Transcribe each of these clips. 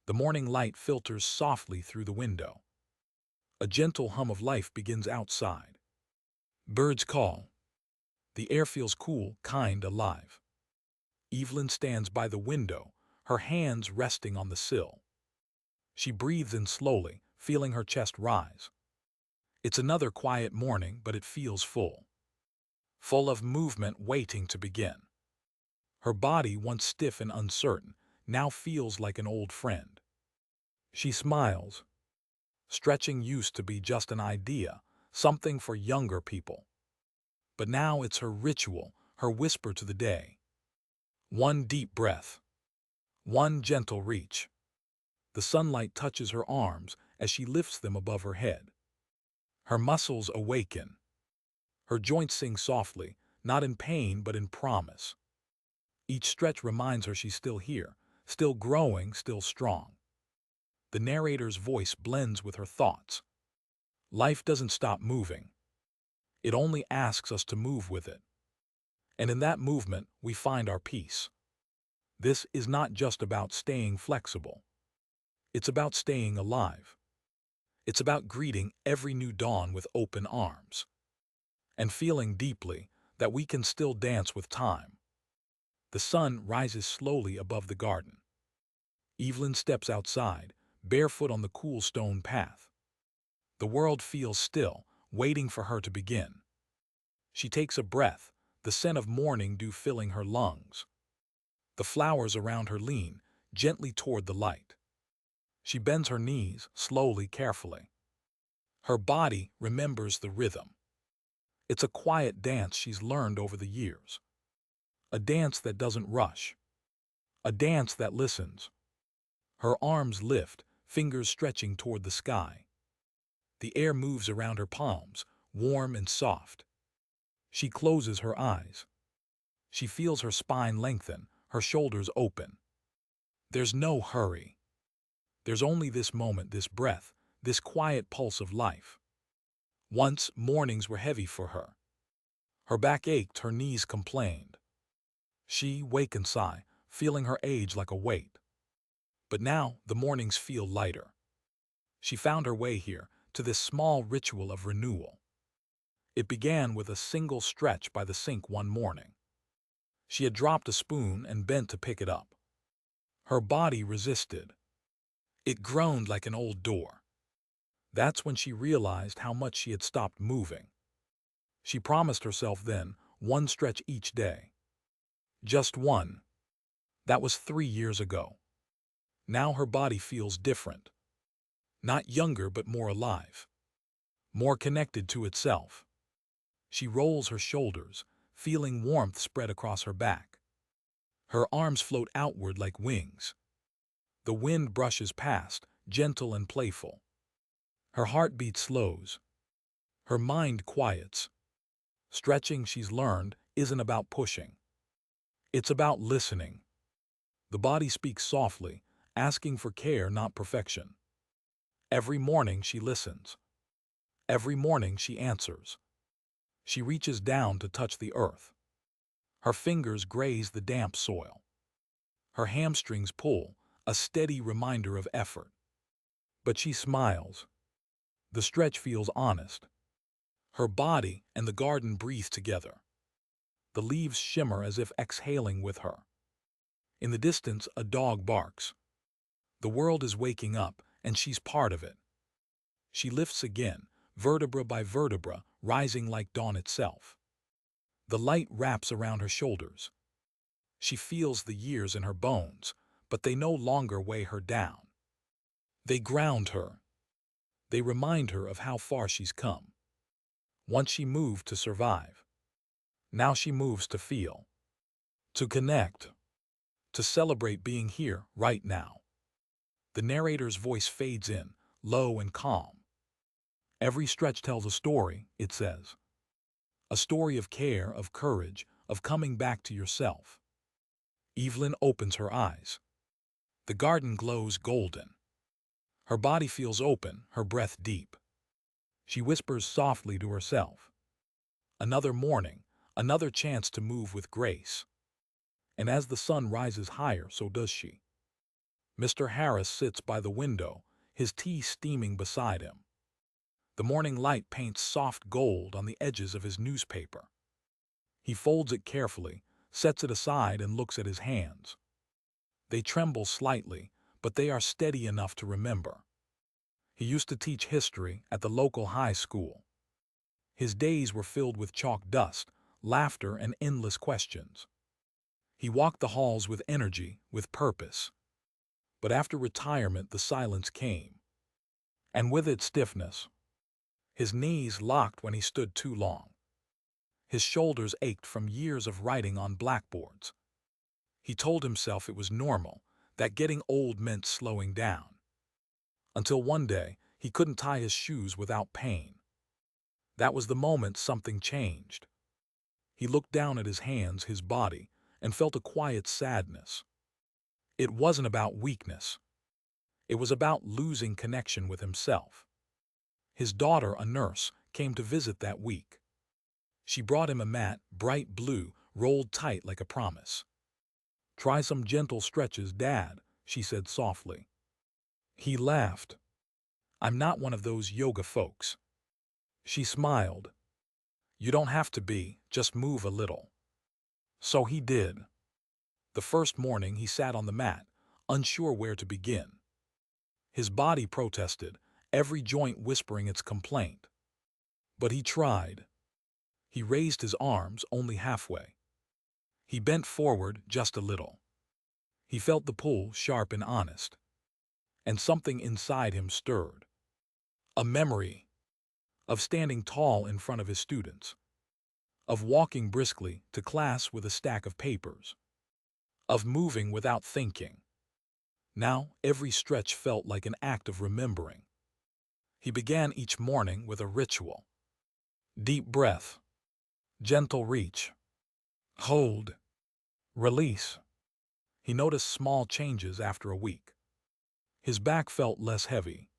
The morning light filters softly through the window. A gentle hum of life begins outside. Birds call. The air feels cool, kind, alive. Evelyn stands by the window, her hands resting on the sill. She breathes in slowly, feeling her chest rise. It's another quiet morning, but it feels full. Full of movement waiting to begin. Her body, once stiff and uncertain, now feels like an old friend. She smiles. Stretching used to be just an idea, something for younger people. But now it's her ritual, her whisper to the day. One deep breath. One gentle reach. The sunlight touches her arms as she lifts them above her head. Her muscles awaken. Her joints sing softly, not in pain but in promise. Each stretch reminds her she's still here, still growing, still strong. The narrator's voice blends with her thoughts. Life doesn't stop moving. It only asks us to move with it. And in that movement, we find our peace. This is not just about staying flexible. It's about staying alive. It's about greeting every new dawn with open arms. And feeling deeply that we can still dance with time. The sun rises slowly above the garden. Evelyn steps outside, barefoot on the cool stone path. The world feels still, waiting for her to begin. She takes a breath, the scent of morning dew filling her lungs. The flowers around her lean gently toward the light. She bends her knees, slowly, carefully. Her body remembers the rhythm. It's a quiet dance she's learned over the years. A dance that doesn't rush. A dance that listens. Her arms lift, fingers stretching toward the sky. The air moves around her palms, warm and soft. She closes her eyes. She feels her spine lengthen, her shoulders open. There's no hurry. There's only this moment, this breath, this quiet pulse of life. Once, mornings were heavy for her. Her back ached, her knees complained. She wake and sigh, feeling her age like a weight. But now, the mornings feel lighter. She found her way here, to this small ritual of renewal. It began with a single stretch by the sink one morning. She had dropped a spoon and bent to pick it up. Her body resisted. It groaned like an old door. That's when she realized how much she had stopped moving. She promised herself then, one stretch each day. Just one. That was 3 years ago. Now her body feels different. Not younger but more alive. More connected to itself. She rolls her shoulders, feeling warmth spread across her back. Her arms float outward like wings. The wind brushes past, gentle and playful. Her heartbeat slows. Her mind quiets. Stretching, she's learned, isn't about pushing. It's about listening. The body speaks softly, asking for care, not perfection. Every morning she listens. Every morning she answers. She reaches down to touch the earth. Her fingers graze the damp soil. Her hamstrings pull, a steady reminder of effort. But she smiles. The stretch feels honest. Her body and the garden breathe together. The leaves shimmer as if exhaling with her. In the distance, a dog barks. The world is waking up, and she's part of it. She lifts again, vertebra by vertebra, rising like dawn itself. The light wraps around her shoulders. She feels the years in her bones, but they no longer weigh her down. They ground her. They remind her of how far she's come. Once she moved to survive. Now she moves to feel. To connect. To celebrate being here, right now. The narrator's voice fades in, low and calm. Every stretch tells a story, it says. A story of care, of courage, of coming back to yourself. Evelyn opens her eyes. The garden glows golden. Her body feels open, her breath deep. She whispers softly to herself. Another morning, another chance to move with grace. And as the sun rises higher, so does she. Mr. Harris sits by the window, his tea steaming beside him. The morning light paints soft gold on the edges of his newspaper. He folds it carefully, sets it aside, and looks at his hands. They tremble slightly, but they are steady enough to remember. He used to teach history at the local high school. His days were filled with chalk dust, laughter, and endless questions. He walked the halls with energy, with purpose. But after retirement, the silence came, and with it stiffness. His knees locked when he stood too long. His shoulders ached from years of writing on blackboards. He told himself it was normal, that getting old meant slowing down. Until one day, he couldn't tie his shoes without pain. That was the moment something changed. He looked down at his hands, his body, and felt a quiet sadness. It wasn't about weakness. It was about losing connection with himself. His daughter, a nurse, came to visit that week. She brought him a mat, bright blue, rolled tight like a promise. "Try some gentle stretches, Dad," she said softly. He laughed. "I'm not one of those yoga folks." She smiled. "You don't have to be, just move a little." So he did. The first morning he sat on the mat, unsure where to begin. His body protested, every joint whispering its complaint. But he tried. He raised his arms only halfway. He bent forward just a little. He felt the pull, sharp and honest. And something inside him stirred. A memory of standing tall in front of his students, of walking briskly to class with a stack of papers, of moving without thinking. Now every stretch felt like an act of remembering. He began each morning with a ritual. Deep breath, gentle reach, hold, release. He noticed small changes after a week. His back felt less heavy.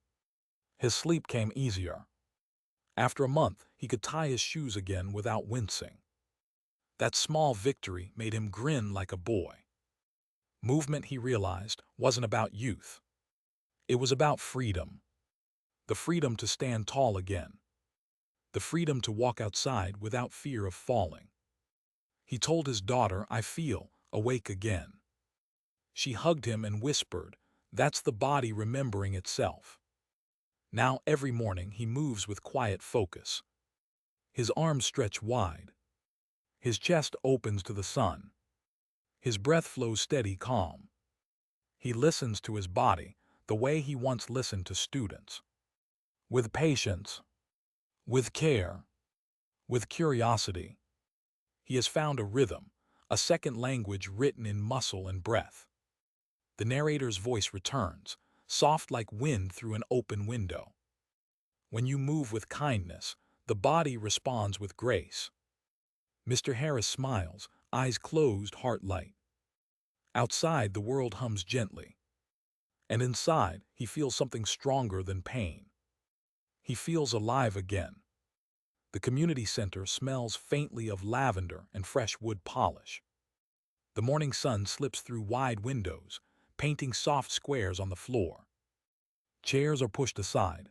His sleep came easier. After a month, he could tie his shoes again without wincing. That small victory made him grin like a boy. Movement, he realized, wasn't about youth. It was about freedom. The freedom to stand tall again. The freedom to walk outside without fear of falling. He told his daughter, "I feel awake again." She hugged him and whispered, "That's the body remembering itself." Now every morning he moves with quiet focus. His arms stretch wide. His chest opens to the sun. His breath flows steady, calm. He listens to his body the way he once listened to students. With patience, with care, with curiosity. He has found a rhythm, a second language written in muscle and breath. The narrator's voice returns, soft like wind through an open window. When you move with kindness, the body responds with grace. Mr. Harris smiles, eyes closed, heart light. Outside, the world hums gently. And inside, he feels something stronger than pain. He feels alive again. The community center smells faintly of lavender and fresh wood polish. The morning sun slips through wide windows, painting soft squares on the floor. Chairs are pushed aside.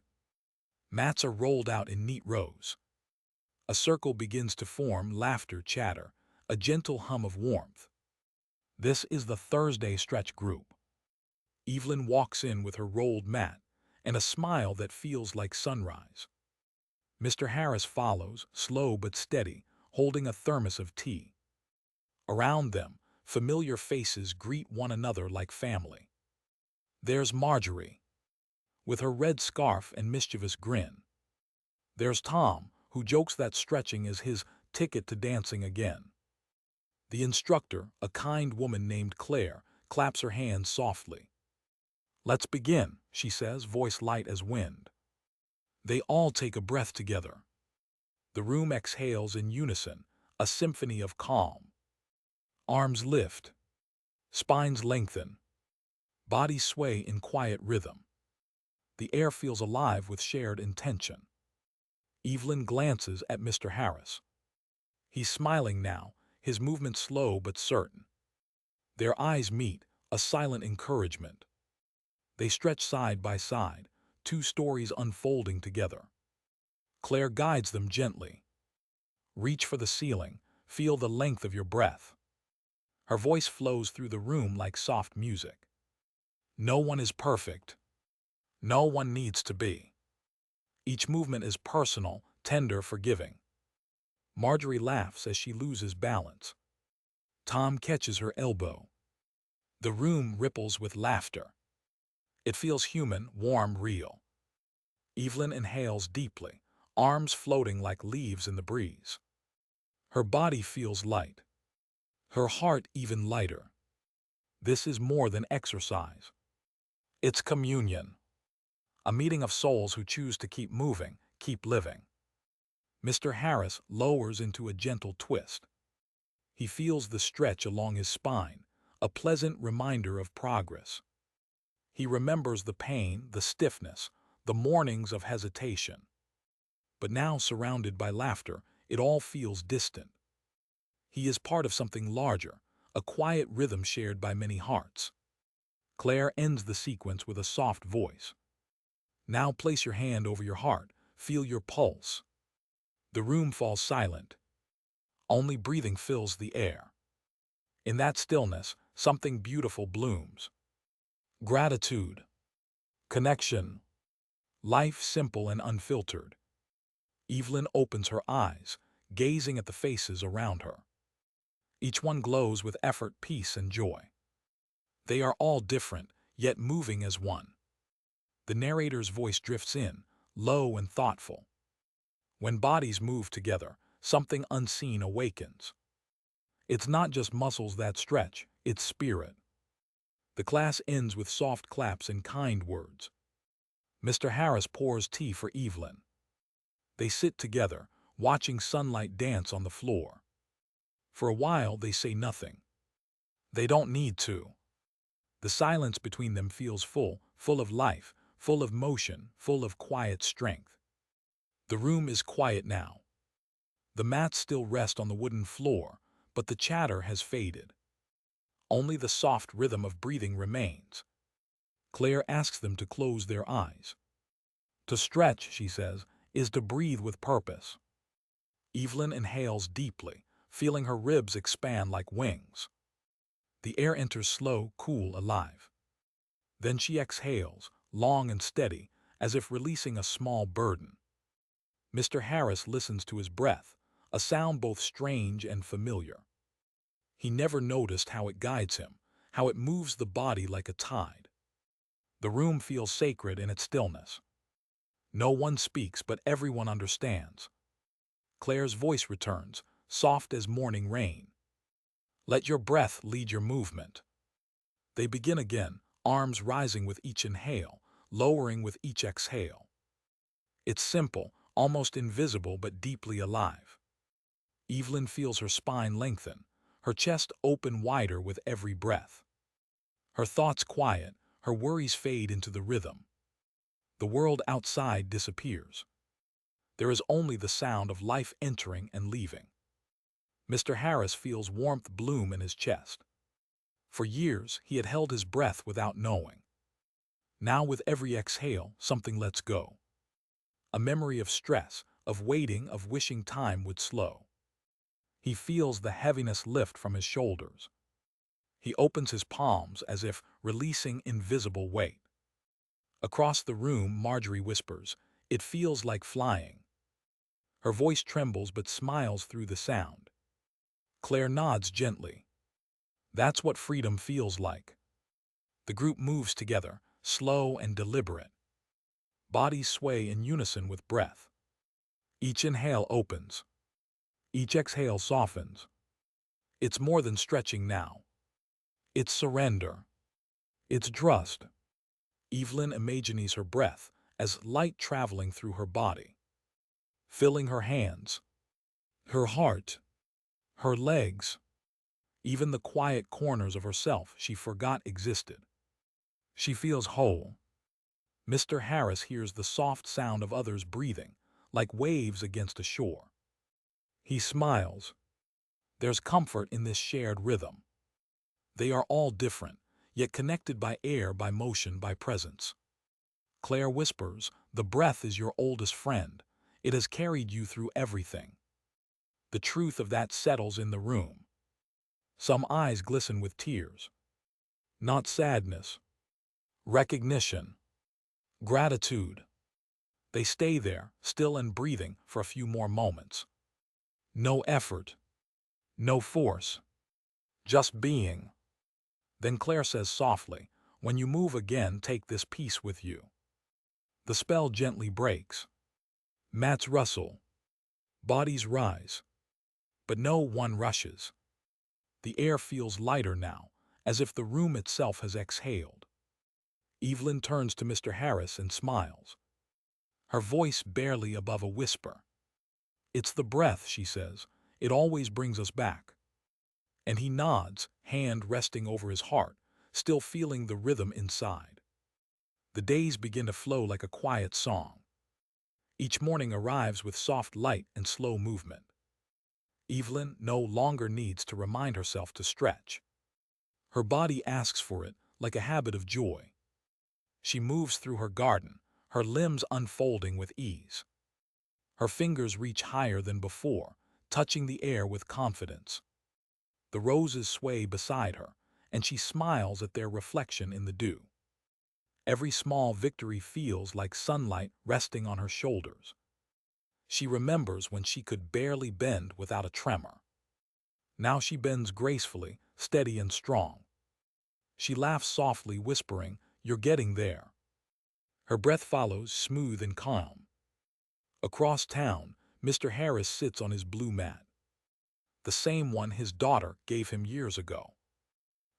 Mats are rolled out in neat rows. A circle begins to form, laughter, chatter, a gentle hum of warmth. This is the Thursday stretch group. Evelyn walks in with her rolled mat and a smile that feels like sunrise. Mr. Harris follows, slow but steady, holding a thermos of tea. Around them, familiar faces greet one another like family. There's Marjorie, with her red scarf and mischievous grin. There's Tom, who jokes that stretching is his ticket to dancing again. The instructor, a kind woman named Claire, claps her hands softly. "Let's begin," she says, voice light as wind. They all take a breath together. The room exhales in unison, a symphony of calm. Arms lift. Spines lengthen. Bodies sway in quiet rhythm. The air feels alive with shared intention. Evelyn glances at Mr. Harris. He's smiling now, his movement slow but certain. Their eyes meet, a silent encouragement. They stretch side by side, two stories unfolding together. Claire guides them gently. Reach for the ceiling, feel the length of your breath. Her voice flows through the room like soft music. No one is perfect. No one needs to be. Each movement is personal, tender, forgiving. Marjorie laughs as she loses balance. Tom catches her elbow. The room ripples with laughter. It feels human, warm, real. Evelyn inhales deeply, arms floating like leaves in the breeze. Her body feels light. Her heart even lighter. This is more than exercise. It's communion. A meeting of souls who choose to keep moving, keep living. Mr. Harris lowers into a gentle twist. He feels the stretch along his spine, a pleasant reminder of progress. He remembers the pain, the stiffness, the mornings of hesitation. But now, surrounded by laughter, it all feels distant. He is part of something larger, a quiet rhythm shared by many hearts. Claire ends the sequence with a soft voice. Now place your hand over your heart, feel your pulse. The room falls silent. Only breathing fills the air. In that stillness, something beautiful blooms. Gratitude. Connection. Life simple and unfiltered. Evelyn opens her eyes, gazing at the faces around her. Each one glows with effort, peace, and joy. They are all different, yet moving as one. The narrator's voice drifts in, low and thoughtful. When bodies move together, something unseen awakens. It's not just muscles that stretch, it's spirit. The class ends with soft claps and kind words. Mr. Harris pours tea for Evelyn. They sit together, watching sunlight dance on the floor. For a while, they say nothing. They don't need to. The silence between them feels full, full of life, full of motion, full of quiet strength. The room is quiet now. The mats still rest on the wooden floor, but the chatter has faded. Only the soft rhythm of breathing remains. Claire asks them to close their eyes. To stretch, she says, is to breathe with purpose. Evelyn inhales deeply, feeling her ribs expand like wings. The air enters slow, cool, alive. Then she exhales, long and steady, as if releasing a small burden. Mr. Harris listens to his breath, a sound both strange and familiar. He never noticed how it guides him, how it moves the body like a tide. The room feels sacred in its stillness. No one speaks, but everyone understands. Claire's voice returns, soft as morning rain. Let your breath lead your movement. They begin again, arms rising with each inhale, lowering with each exhale. It's simple, almost invisible, but deeply alive. Evelyn feels her spine lengthen, her chest open wider with every breath. Her thoughts quiet, her worries fade into the rhythm. The world outside disappears. There is only the sound of life entering and leaving. Mr. Harris feels warmth bloom in his chest. For years, he had held his breath without knowing. Now, with every exhale, something lets go. A memory of stress, of waiting, of wishing time would slow. He feels the heaviness lift from his shoulders. He opens his palms as if releasing invisible weight. Across the room, Marjorie whispers, "It feels like flying." Her voice trembles but smiles through the sound. Claire nods gently. That's what freedom feels like. The group moves together, slow and deliberate. Bodies sway in unison with breath. Each inhale opens. Each exhale softens. It's more than stretching now. It's surrender. It's trust. Evelyn imagines her breath as light traveling through her body, filling her hands, her heart, her legs, even the quiet corners of herself she forgot existed. She feels whole. Mr. Harris hears the soft sound of others breathing, like waves against a shore. He smiles. There's comfort in this shared rhythm. They are all different, yet connected by air, by motion, by presence. Claire whispers, "The breath is your oldest friend. It has carried you through everything." The truth of that settles in the room. Some eyes glisten with tears. Not sadness. Recognition. Gratitude. They stay there, still and breathing, for a few more moments. No effort. No force. Just being. Then Claire says softly, "When you move again, take this piece with you." The spell gently breaks. Mats rustle. Bodies rise. But no one rushes. The air feels lighter now, as if the room itself has exhaled. Evelyn turns to Mr. Harris and smiles, her voice barely above a whisper. "It's the breath," she says. "It always brings us back." And he nods, hand resting over his heart, still feeling the rhythm inside. The days begin to flow like a quiet song. Each morning arrives with soft light and slow movement. Evelyn no longer needs to remind herself to stretch. Her body asks for it, like a habit of joy. She moves through her garden, her limbs unfolding with ease. Her fingers reach higher than before, touching the air with confidence. The roses sway beside her, and she smiles at their reflection in the dew. Every small victory feels like sunlight resting on her shoulders. She remembers when she could barely bend without a tremor. Now she bends gracefully, steady and strong. She laughs softly, whispering, "You're getting there." Her breath follows, smooth and calm. Across town, Mr. Harris sits on his blue mat, the same one his daughter gave him years ago.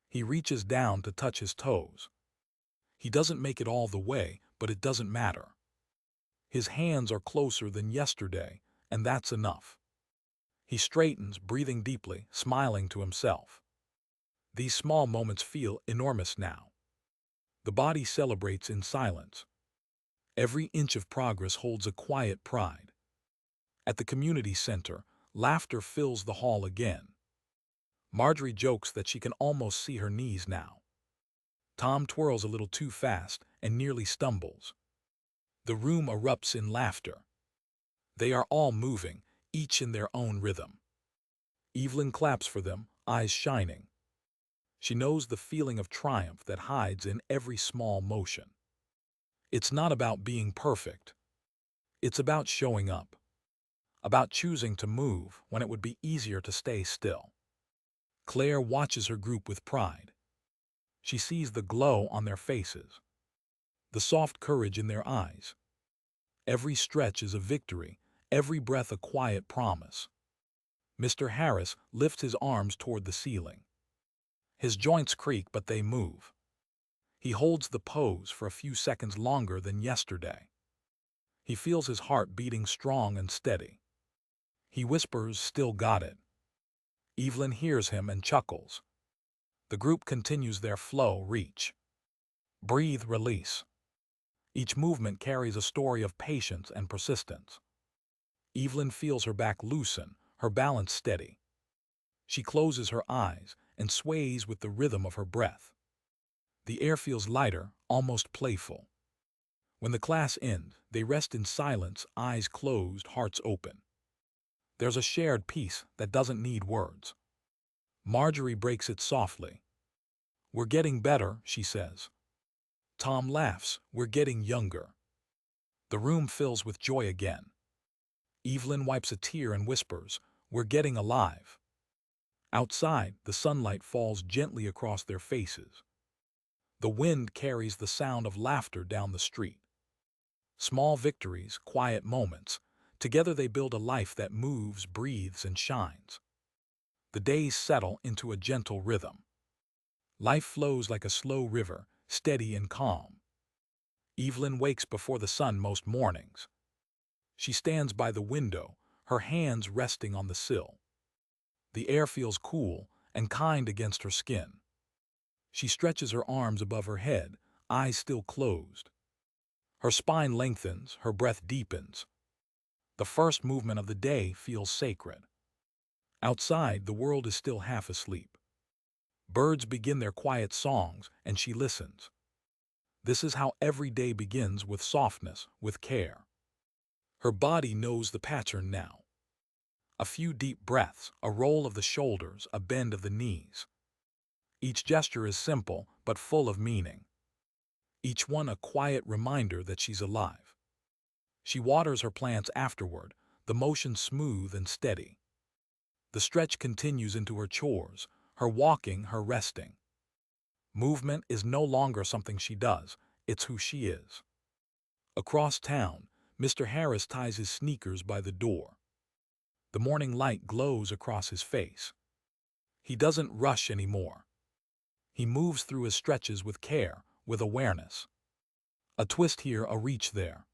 He reaches down to touch his toes. He doesn't make it all the way, but it doesn't matter. His hands are closer than yesterday, and that's enough. He straightens, breathing deeply, smiling to himself. These small moments feel enormous now. The body celebrates in silence. Every inch of progress holds a quiet pride. At the community center, laughter fills the hall again. Marjorie jokes that she can almost see her knees now. Tom twirls a little too fast and nearly stumbles. The room erupts in laughter. They are all moving, each in their own rhythm. Evelyn claps for them, eyes shining. She knows the feeling of triumph that hides in every small motion. It's not about being perfect. It's about showing up. About choosing to move when it would be easier to stay still. Claire watches her group with pride. She sees the glow on their faces, the soft courage in their eyes. Every stretch is a victory, every breath a quiet promise. Mr. Harris lifts his arms toward the ceiling. His joints creak, but they move. He holds the pose for a few seconds longer than yesterday. He feels his heart beating strong and steady. He whispers, "Still got it." Evelyn hears him and chuckles. The group continues their flow, reach. Breathe, release. Each movement carries a story of patience and persistence. Evelyn feels her back loosen, her balance steady. She closes her eyes and sways with the rhythm of her breath. The air feels lighter, almost playful. When the class ends, they rest in silence, eyes closed, hearts open. There's a shared peace that doesn't need words. Marjorie breaks it softly. "We're getting better," she says. Tom laughs, "We're getting younger." The room fills with joy again. Evelyn wipes a tear and whispers, "We're getting alive." Outside, the sunlight falls gently across their faces. The wind carries the sound of laughter down the street. Small victories, quiet moments. Together they build a life that moves, breathes, and shines. The days settle into a gentle rhythm. Life flows like a slow river, steady and calm. Evelyn wakes before the sun most mornings. She stands by the window, her hands resting on the sill. The air feels cool and kind against her skin. She stretches her arms above her head, eyes still closed. Her spine lengthens, her breath deepens. The first movement of the day feels sacred. Outside, the world is still half asleep. Birds begin their quiet songs, and she listens. This is how every day begins, with softness, with care. Her body knows the pattern now. A few deep breaths, a roll of the shoulders, a bend of the knees. Each gesture is simple, but full of meaning. Each one a quiet reminder that she's alive. She waters her plants afterward, the motion smooth and steady. The stretch continues into her chores, her walking, her resting. Movement is no longer something she does, it's who she is. Across town, Mr. Harris ties his sneakers by the door. The morning light glows across his face. He doesn't rush anymore. He moves through his stretches with care, with awareness. A twist here, a reach there.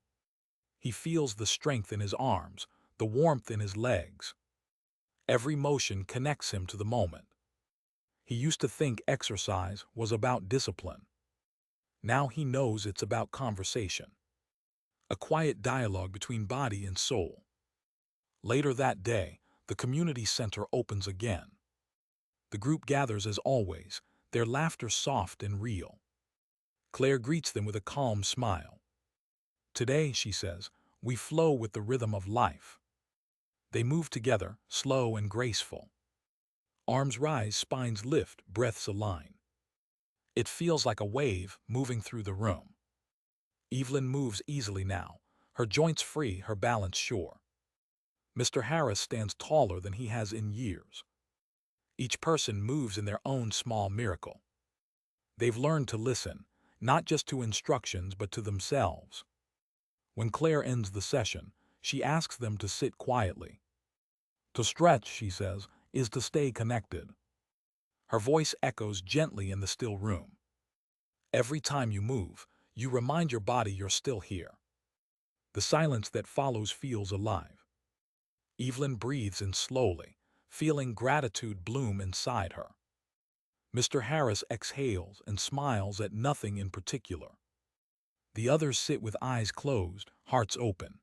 He feels the strength in his arms, the warmth in his legs. Every motion connects him to the moment. He used to think exercise was about discipline. Now he knows it's about conversation. A quiet dialogue between body and soul. Later that day, the community center opens again. The group gathers as always, their laughter soft and real. Claire greets them with a calm smile. Today, she says, we flow with the rhythm of life. They move together, slow and graceful. Arms rise, spines lift, breaths align. It feels like a wave moving through the room. Evelyn moves easily now, her joints free, her balance sure. Mr. Harris stands taller than he has in years. Each person moves in their own small miracle. They've learned to listen, not just to instructions but to themselves. When Claire ends the session, she asks them to sit quietly. To stretch, she says, is to stay connected. Her voice echoes gently in the still room. Every time you move, you remind your body you're still here. The silence that follows feels alive. Evelyn breathes in slowly, feeling gratitude bloom inside her. Mr. Harris exhales and smiles at nothing in particular. The others sit with eyes closed, hearts open.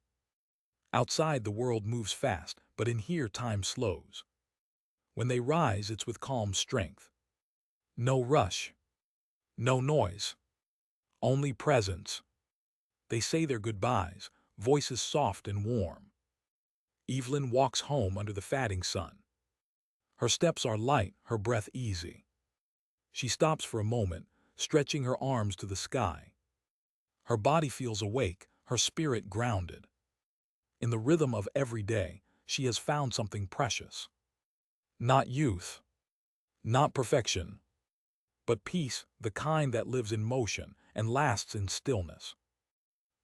Outside the world moves fast, but in here time slows. When they rise, it's with calm strength. No rush. No noise. Only presence. They say their goodbyes, voices soft and warm. Evelyn walks home under the fading sun. Her steps are light, her breath easy. She stops for a moment, stretching her arms to the sky. Her body feels awake, her spirit grounded. In the rhythm of every day, she has found something precious. Not youth, not perfection, but peace, the kind that lives in motion and lasts in stillness.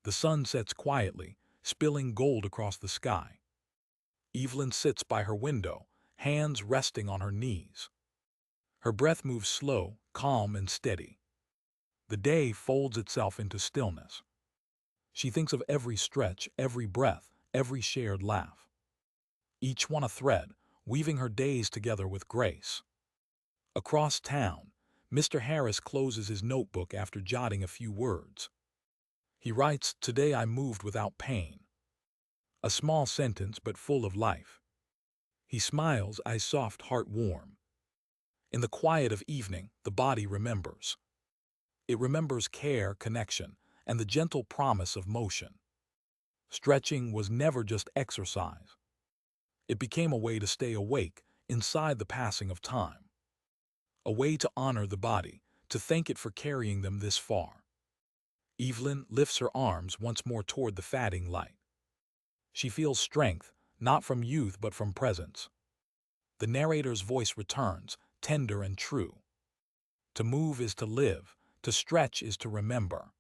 The sun sets quietly, spilling gold across the sky. Evelyn sits by her window, hands resting on her knees. Her breath moves slow, calm and steady. The day folds itself into stillness. She thinks of every stretch, every breath, every shared laugh. Each one a thread, weaving her days together with grace. Across town, Mr. Harris closes his notebook after jotting a few words. He writes, "Today I moved without pain." A small sentence, but full of life. He smiles, eyes soft, heart warm. In the quiet of evening, the body remembers. It remembers care, connection, and the gentle promise of motion. Stretching was never just exercise. It became a way to stay awake inside the passing of time. A way to honor the body, to thank it for carrying them this far. Evelyn lifts her arms once more toward the fading light. She feels strength, not from youth but from presence. The narrator's voice returns, tender and true. To move is to live, to stretch is to remember.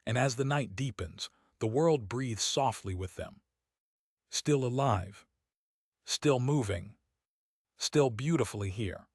And as the night deepens, the world breathes softly with them. Still alive, still moving, still beautifully here.